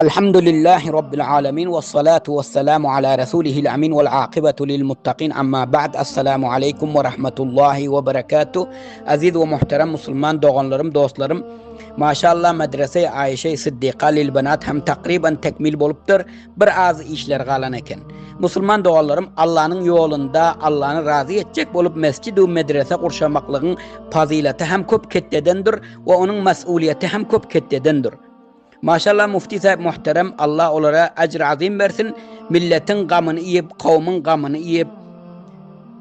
Elhamdülillahi Rabbil alemin ve salatu ve selamu ala Resulihil amin vel akibetu lil muttaqin amma ba'd. Assalamu aleykum ve rahmetullahi ve berekatuh. Aziz ve muhterem Müslüman doğanlarım, dostlarım. Maşallah medrese Ayşe Sıddika lil banat hem takriben tekmil bolupdur. Bir az işler galan eken. Müslüman doğanlarım, Allah'ın yolunda Allah'ını razı edecek bolup mescid-i medrese kurşamaklığın fazileti hem köp kettedendir ve onun mesuliyeti hem köp kettedendir. Maşallah mufti sahib muhterem, Allah onlara ecr azim versin. Milletin gamını yiyip, kavmin gamını yiyip,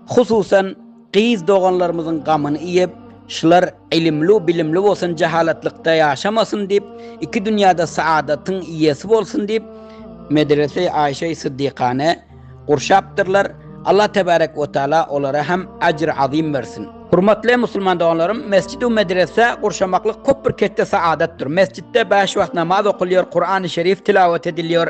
hususan qiz doğanlarımızın gamını yiyip, şular ilimli, bilimli olsun, cehaletlikte yaşamasın deyip, iki dünyada saadetin iyisi olsun deyip, medrese Ayşe Sıddikane kurşaptırlar. Allah tebarek ve teala onlara hem ecr azim versin. Hurmatly Müslüman doğanlarım, mescid-i medrese kurşamaklık köp bir kette saadettir. Mescidde 5 vakit namaz okuluyor, Kur'an-ı Şerif tilavet ediliyor,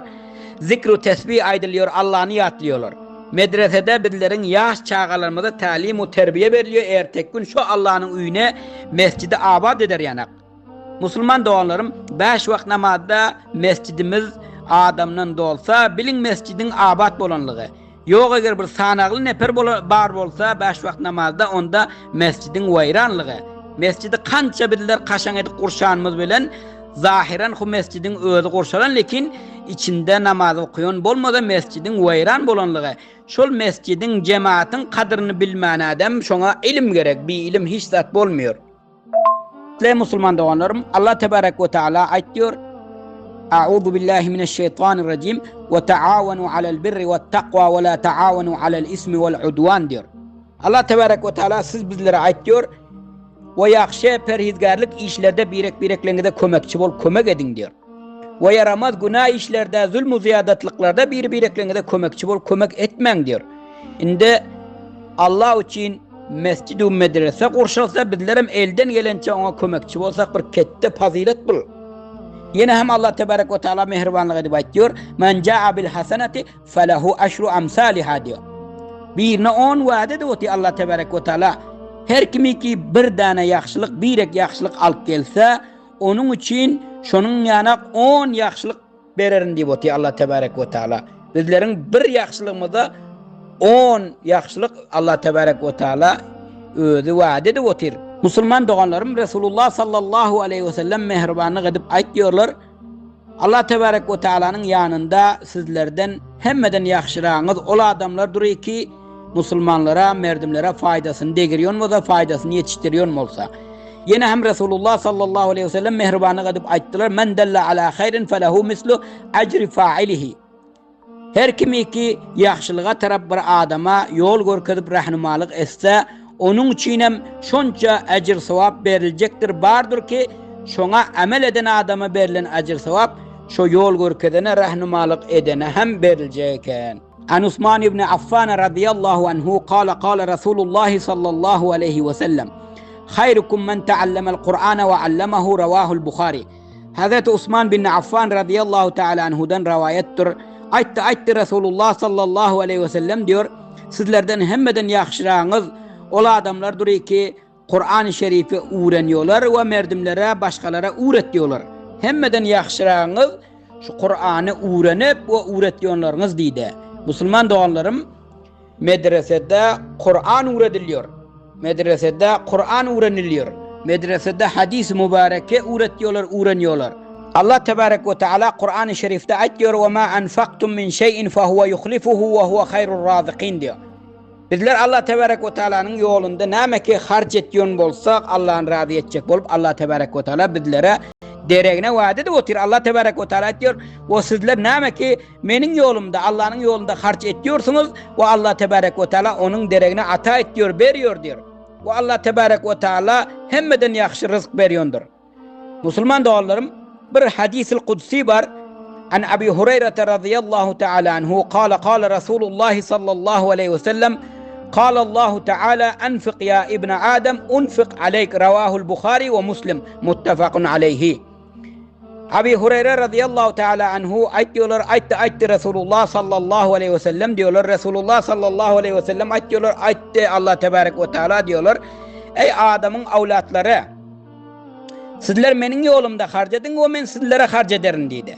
zikru tesbih aydılıyor, Allah'ını yatlıyorlar. Medresede bizlerin yaş çağalarımıza talim-u terbiye veriliyor. Eğer tek gün şu Allah'ın üyüne mescidi abad eder yanak. Müslüman doğanlarım, 5 vakit namazda mescidimiz adamdan da olsa bilin mescidin abad bolanlığı. Yok eğer bir sanaqlı nefer bar bolsa 5 vakit namazda onda mescidin vayranlığı. Mescidi kança birler kaşan edip kurşanımız bilen zahiren bu mescidin özü kurşalan, lekin içinde namaz okuyan bolmada mescidin vayran bolanlığı. Şol mescidin cemaatin kadrini bilmeyen adam şona ilim gerek. Bir ilim hiç zat bolmuyor. Müslüman doğanlarım, Allah tebarek ve teala aytıyor: A'udhu billahi mineşşeytanirracim ve taavenu alel birri ve takva ve la taavenu alel ismi vel udvan diyor. Allah tebarek ve teala siz bizlere aytıyor ve yakşı perhizgarlık işlerde bireklerine kömekçi bol, kömek edin diyor. Ve yaramaz günah işlerde, zulmü ziyadatlıklarda bireklerine kömekçi bol, kömek etmen diyor. Inde Allah için mescid-i medrese kurşalsa bizlerim elden gelince ona kömekçi olsak bir kette fazilet bul. Yine hem Allah tebarek ve teala mehribanlık edip aytıyor: Men ca'a bil hasenati felehu aşru amsaliha diyor. Birine 10 vaade de oti Allah tebarek ve teala. Her kimi ki bir tane yaxşılık, birek yaxşılık alıp gelse, onun için şonun yanak 10 yaxşılık bererin deyip oti Allah tebarek ve teala. Bizlerin bir yaxşılığımızda 10 yaxşılık Allah tebarek ve teala özü vaade de otir. Müslüman doğanlarım, Resulullah sallallahu aleyhi ve sellem mehribanlık edip aytıyorlar: Allah tebarek ve teala'nın yanında sizlerden hemmeden yaxşırağınız ola adamlar duruyor ki Müslümanlara, merdimlere faydasını degiriyor mu da faydasını yetiştiriyor mu olsa. Yine hem Resulullah sallallahu aleyhi ve sellem mehribanlık edip ayttılar: Men delle ala hayrin felehu mislu ecri fa'ilihi. Her kimi ki yaxşılığa taraf bir adama yol görkedip rahnumalık etse, onun için hem şonca ecir sevap verilecektir. Bardır ki şona amel eden adama verilen ecir sevap şu yol görkedene, rahnumalık edene hem verileceken. An Osman ibn Affan radıyallahu anhu kâle Resulullah sallallahu aleyhi ve sellem: Hayrukum men teallemel Kur'ane ve allemehu ravahul Bukhari. Hazreti Osman bin Affan radıyallahu teala anhudan rivayettir. Aytti Resulullah sallallahu aleyhi ve sellem diyor: Sizlerden hemmeden yaxşırağınız ola adamlar duruyor ki Kur'an-ı Şerif'i öğreniyorlar ve merdimlere, başkalara öğretiyorlar. Hemmeden yaxşırağınız şu Kur'an'ı öğrenip ve öğretiyorlarınız deydi. Müslüman doğanlarım, medresede Kur'an öğretiliyor. Medresede Kur'an öğreniliyor. Medresede hadis-i mübareke öğreniyorlar. Allah tebarek ve teala Kur'an-ı Şerif'te aytıyor: "Ve ma enfaktum min şey'in fehuve yukhlifuhu ve huve hayrur razikin" diyor. Bizler Allah tebarek ve teala'nın yolunda nämeki harc etdiyon bolsak Allah'ın razı edecek bolup Allah tebarek ve teala bizlere deregine vaade de otir. Allah tebarek ve teala diyor: "Ve sizler nämeki menin yolumda, Allah'ın yolunda harc ediyorsunuz ve Allah tebarek ve teala onun deregine ata ediyor, veriyor" diyor. Ve Allah tebarek ve teala hemmeden yaxşı rızık veriyordur. Müslüman doğanlarım, bir hadis-i kudsi var. An Abi Hureyre radıyallahu teala anhu kâle Resulullah sallallahu aleyhi ve sellem: قال الله تعالى أنفق يا ابن آدم أنفق عليك رواه البخاري ومسلم متفق عليه. Abi Hureyre radıyallahu teala anhu aytti Resulullah sallallahu aleyhi ve sellem diyorlar. Resulullah sallallahu aleyhi ve sellem aytti Allah tebarek ve teala diyorlar: Ey Adam'ın avlatları, sizler menin yolumda harcedin, o men sizlere harcederim dedi.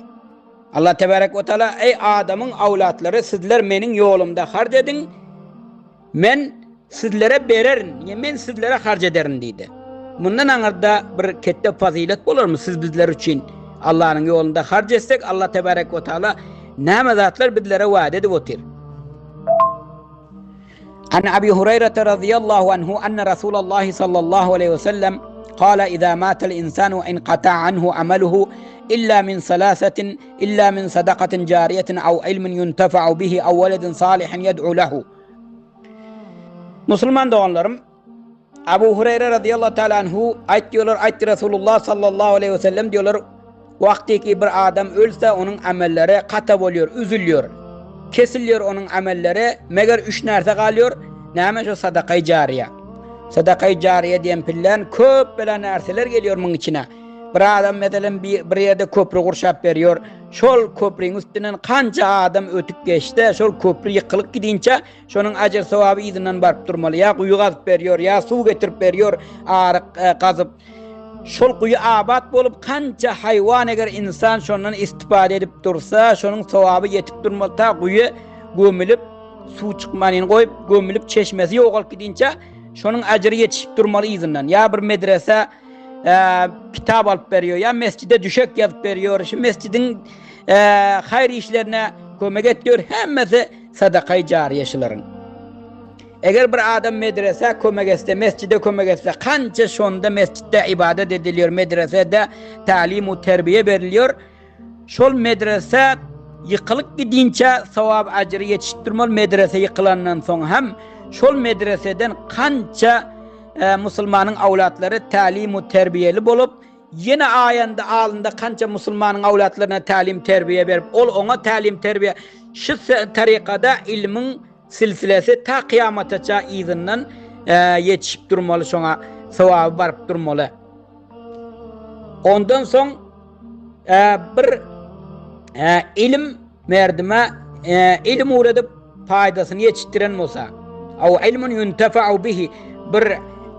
Allah tebarek ve teala ey Adam'ın avlatları sizler menin yolumda harc edin. Men sizlere bererin. Men sizlere harc ederim dedi. Bundan anırda bir kette fazilet olur mu siz bizler için Allah'ın yolunda harc etsek Allah tebarek ve teala näme zatlar bizlere vaat edip otur. An Abi Hureyre radıyallahu anhu enne Resulullah sallallahu aleyhi ve sellem قال إذا مات الإنسان انقطع عنه عمله إلا من ثلاثة إلا من صدقة جارية أو علم ينتفع به أو ولد صالح يدعو له. Müslüman doğanlarım, Abu Hureyre radıyallahu teala anhu diyorlar, Resulullah sallallahu aleyhi ve sellem diyorlar, vakti ki bir adam ölse onun amelleri katab oluyor, üzülüyor, kesiliyor onun amelleri, meğer 3 nerse kalıyor, neymiş o sadaka-i cariye. Sadaka-i cariye diyen pillen köp bela nerseler geliyor bunun içine. Bir adam mesela bir yerde köprü kurşap veriyor. Şol köprünün üstünden kanca adam ötüp geçti. Şol köprü yıkılıp gidince şonun acır sevabı izinden barıp durmalı. Ya kuyu kazıp veriyor, ya su getirip veriyor, ağrı kazıp. Şol kuyu abat bolup kanca hayvan eğer insan şondan istifade edip dursa, şonun sevabı yetip durmalı. Ta kuyu gömülüp, su çıkmanını koyup, gömülüp çeşmesi yok olup gidince şonun acırı yetişip durmalı izinden. Ya bir medrese kitap alıp veriyor, ya mescide düşek yazıp veriyor, şu mescidin hayır işlerine kömek ediyor, hemmesi sadaka-i cariyeşilerin. Eğer bir adam medrese kömek etse, mescide kömek etse, kanca şonda mescitte ibadet ediliyor, medresede talim-u terbiye veriliyor, şol medrese yıkılıp gidince sevap acırı yetiştirmeli. Medrese yıkılandan sonra hem şol medreseden kanca Müslümanın avlatları talim-u terbiyeli bolup yine ayında alında kanca Müslümanın avlatlarına talim terbiye verip ona talim terbiye şu tarikada ilmin silsilesi ta kıyamataca izinden yetişip durmalı, şuna sevabı varıp durmalı. Ondan son bir ilim merdime ilim uğradıp faydasını yetiştiren olsa o ilmun yuntefa'u bihi bir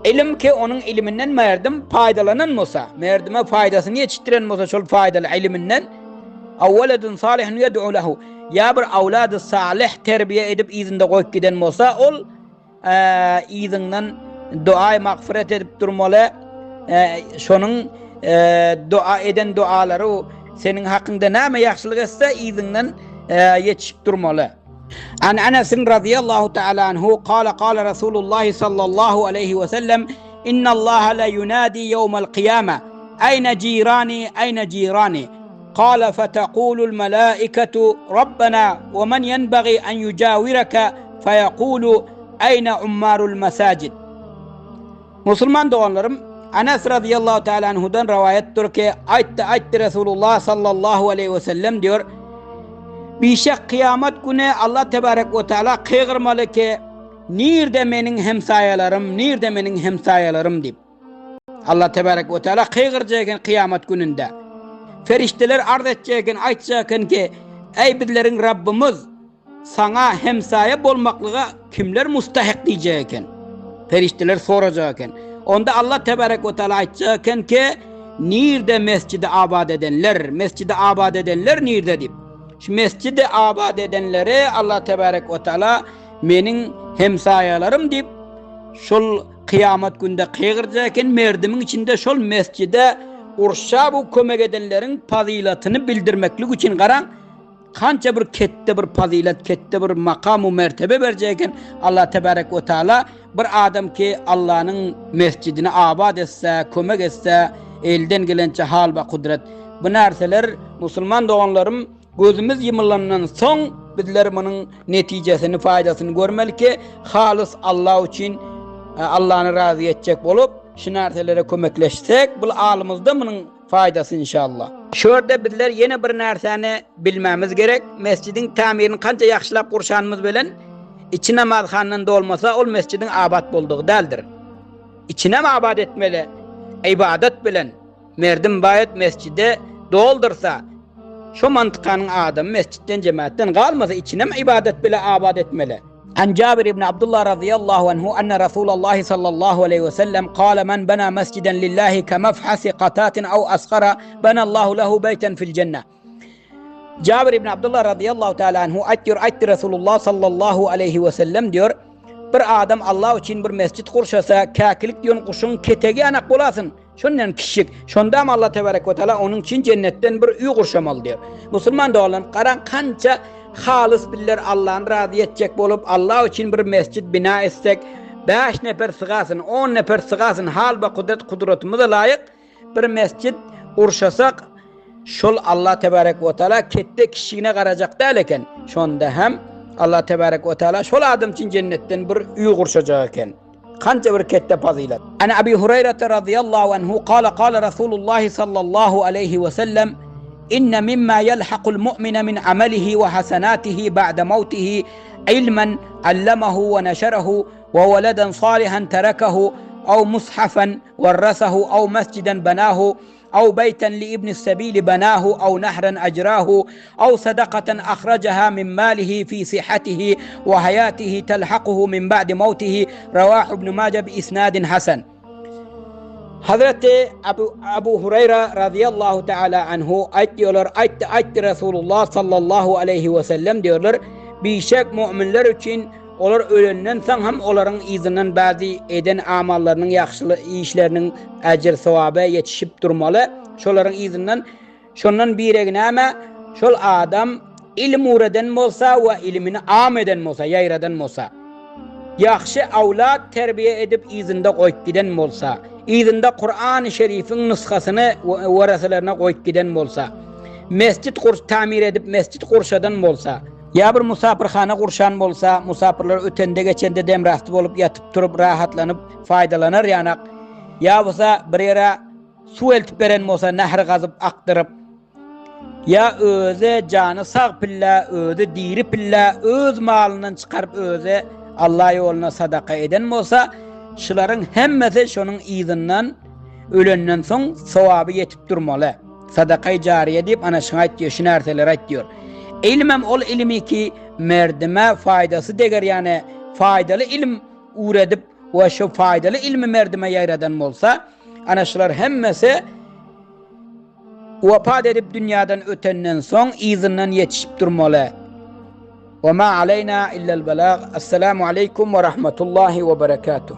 ilim ki onun ilminden merdim faydalanan olsa, merdime faydasını yetiştiren olsa şol faydalı ilminden evveledun salihun yed'u lehu ya bir avladı salih terbiye edip izinde koyup giden olsa ol izinden duayı mağfiret edip durmalı. Şonun dua eden duaları senin hakkında näme yaxşılık etse izinden yetişip durmalı. An Enes radıyallahu teala anhu qala Resulullah sallallahu aleyhi ve sellem inna Allah la yunadi yevmel kıyame ayna cirani ayna cirani qala fetaqulul melaiketu rabbena ve men yenbagi en yucaviraka feyaqulu ayna ummarul mesacid. Müslüman doğanlarım, Enes radıyallahu teala anhu'dan rivayettir ki aytti Resulullah sallallahu aleyhi ve sellem diyor, bir şey kıyamet günü Allah tebarek ve teala kıygırmalı ki nerede menin hemsayalarım deyip Allah tebarek ve teala kıygıracakken kıyamet gününde ferişteler arz edecekken aytacakken ki ey bizlerin Rabbimiz sana hemsaya bolmaklığa kimler mustahik diyecekken ferişteler soracakken onda Allah tebarek ve teala aytacakken ki nerede mescidi abad edenler nerede deyip şu mescidi abad edenleri Allah tebarek ve teala menin hemsayalarım deyip şol kıyamet günde kıygıracakken merdimin içinde şol mescide urşa bu kömek edenlerin faziletini bildirmeklik için karan kança bir kette bir fazilet, kette bir makamu mertebe verecekken Allah tebarek ve teala bir adam ki Allah'ın mescidini abad etse, kömek etse, elden gelince hal ve kudret. Bu narseler Müslüman doğanlarım gözümüz yımılandan son bizler bunun neticesini, faydasını görmeli ki halis Allah için Allah'ını razı edecek olup şu narselere kömekleşsek bu alimizde bunun faydası inşallah. Şurada bizler yine bir narsani bilmemiz gerek. Mescidin tamirini kanca yaxşılap kurşanımız bilen içine mazhanının dolmasa ol mescidin abad bulduğu değildir. İçine mi abad etmeli? İbadet bilen merdim bayet mescide doldursa şu mantıkanın adamı mescitten cemaatten kalmasa içine mi ibadet bile abad etmeli? An Cabir ibn Abdullah radıyallahu anhu enne Resulullah sallallahu aleyhi ve sellem kâle men bena mesciden lillahi ke mefhasi qatatin av asgara benallahu lehu beyten fil cennet. Cabir ibn Abdullah radıyallahu teala anhu aytıyor, aytti Resulullah sallallahu aleyhi ve sellem diyor, bir adam Allah için bir mescit kurşasa, kakilik diyon kuşun ketegi anak bulasın. Şondan kişik, şonda Allah tebarek ve teala onun için cennetten bir üy kurşamalı diyor. Müslüman da olan karan kança halis biller Allah'ın razı edecek bolup Allah için bir mescit bina etsek, 5 nefer sığasın, 10 nefer sığasın, hal ve kudretimize layık bir mescit kurşasak, şol Allah tebarek ve teala kette kişiğine karacak derken, şonda hem Allah tebarek ve teala şol adam için cennetten bir üy kurşacak eken. Kanca bir kette fazilet. Ana Abi Hureyre radıyallahu anhu kâle Resulullah sallallahu aleyhi ve sellem inne mimma yelhaqul mu'mine min amelihi ve hasenatihi ba'de mevtihi ilmen allamahu ve neşerehu ve veleden salihan terekehu أو مصحفا ورثه أو مسجدا بناه أو بيتا لابن السبيل بناه أو نهرا أجراه أو صدقة أخرجها من ماله في صحته وحياته تلحقه من بعد موته رواه ابن ماجه بإسناد حسن. Hazreti Abu Hureyre radıyallahu teala anhu diyorlar, aytti Resulullah sallallahu aleyhi ve sellem diyorlar, bir şek müminler için olar ölenden soň hem olaryň izinden bazı eden amallarının ýaxşy işlerinin ejir sowaba ýetişip durmaly. Şolaryň izinden şondan biregi näme? Şol adam ilm uradan bolsa we ilmini am eden bolsa, ýaýradan bolsa, ýaxşy awlat terbiýe edip izinde goýup giden bolsa, izinde Kur'an-ı Şerifin nushasyny warasalarına goýup giden bolsa, mescit tamir edip mescit kurşadan bolsa, ya bir musafirhana kurşan bolsa, musafirler ötende geçende demrastı bolup yatıp turup rahatlanıp faydalanır yanak. Ya bolsa bir yere su eltip beren bolsa, nähri gazyp akdyryp, ya öze canı sağ pilla, öze diri pilla, öz malından çıkarıp öze Allah yoluna sadaka eden bolsa, şuların hemmesi şonun izinden ölenden soň sowaby yetip durmaly. Sadaka-i cariye deyip ana şuna aýtýar, şu narsalar aýtýar. İlmem ol ilmi ki merdime faydası deger, yani faydalı ilim uğradıp ve şu faydalı ilmi merdime ýaýradan bolsa, ana şular hemmesi vefat edip dünyadan ötenden soň izinden yetişip durmaly. Ve ma aleyna illa'l belag. Assalamu aleykum ve rahmetullahi ve berekatuh.